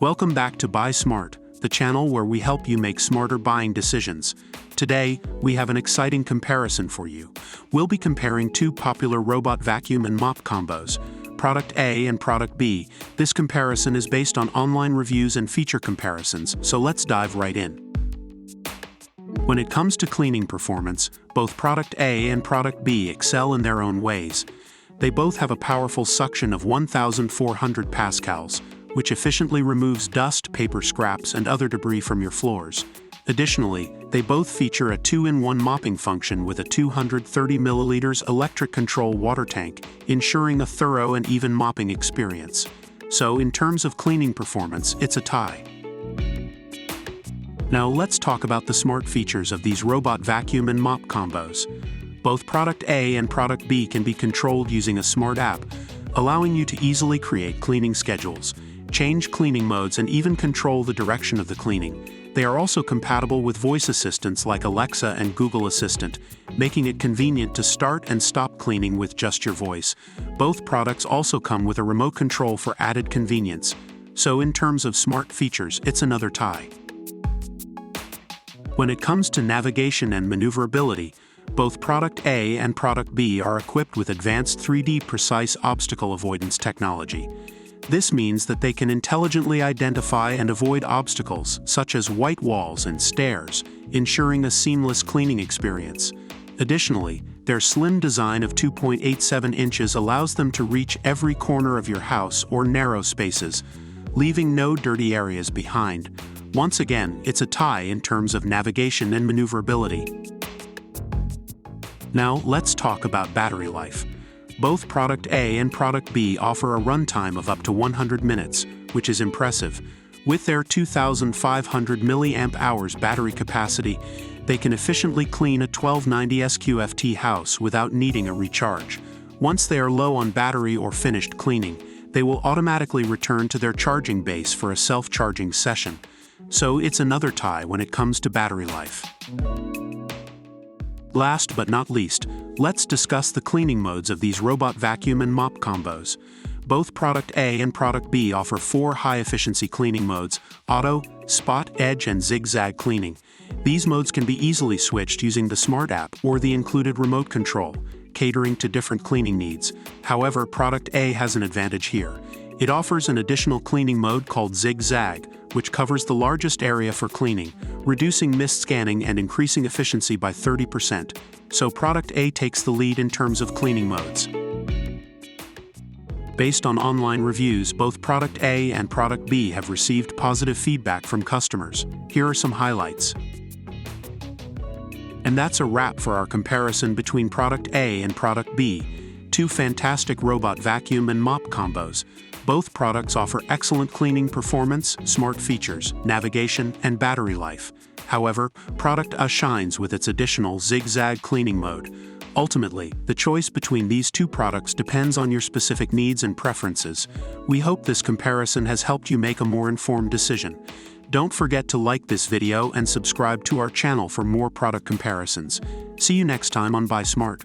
Welcome back to Buy Smart, the channel where we help you make smarter buying decisions. Today, we have an exciting comparison for you. We'll be comparing two popular robot vacuum and mop combos, Product A and Product B. This comparison is based on online reviews and feature comparisons, so let's dive right in. When it comes to cleaning performance, both Product A and Product B excel in their own ways. They both have a powerful suction of 1,400 pascals, which efficiently removes dust, paper scraps, and other debris from your floors. Additionally, they both feature a 2-in-1 mopping function with a 230 milliliters electric control water tank, ensuring a thorough and even mopping experience. So, in terms of cleaning performance, it's a tie. Now let's talk about the smart features of these robot vacuum and mop combos. Both Product A and Product B can be controlled using a smart app, allowing you to easily create cleaning schedules, change cleaning modes, and even control the direction of the cleaning. They are also compatible with voice assistants like Alexa and Google Assistant, making it convenient to start and stop cleaning with just your voice. Both products also come with a remote control for added convenience. So in terms of smart features, it's another tie. When it comes to navigation and maneuverability, both Product A and Product B are equipped with advanced 3D precise obstacle avoidance technology. This means that they can intelligently identify and avoid obstacles, such as white walls and stairs, ensuring a seamless cleaning experience. Additionally, their slim design of 2.87 inches allows them to reach every corner of your house or narrow spaces, leaving no dirty areas behind. Once again, it's a tie in terms of navigation and maneuverability. Now, let's talk about battery life. Both Product A and Product B offer a runtime of up to 100 minutes, which is impressive. With their 2,500 mAh battery capacity, they can efficiently clean a 1290 SQFT house without needing a recharge. Once they are low on battery or finished cleaning, they will automatically return to their charging base for a self-charging session. So it's another tie when it comes to battery life. Last but not least, let's discuss the cleaning modes of these robot vacuum and mop combos. Both Product A and Product B offer 4 high-efficiency cleaning modes: auto, spot, edge, and zigzag cleaning. These modes can be easily switched using the smart app or the included remote control, catering to different cleaning needs. However, Product A has an advantage here. It offers an additional cleaning mode called zigzag, which covers the largest area for cleaning, reducing mist scanning and increasing efficiency by 30%. So Product A takes the lead in terms of cleaning modes. Based on online reviews, both Product A and Product B have received positive feedback from customers. Here are some highlights. And that's a wrap for our comparison between Product A and Product B, two fantastic robot vacuum and mop combos. Both products offer excellent cleaning performance, smart features, navigation, and battery life. However, Product A shines with its additional zigzag cleaning mode. Ultimately, the choice between these two products depends on your specific needs and preferences. We hope this comparison has helped you make a more informed decision. Don't forget to like this video and subscribe to our channel for more product comparisons. See you next time on Buy Smart.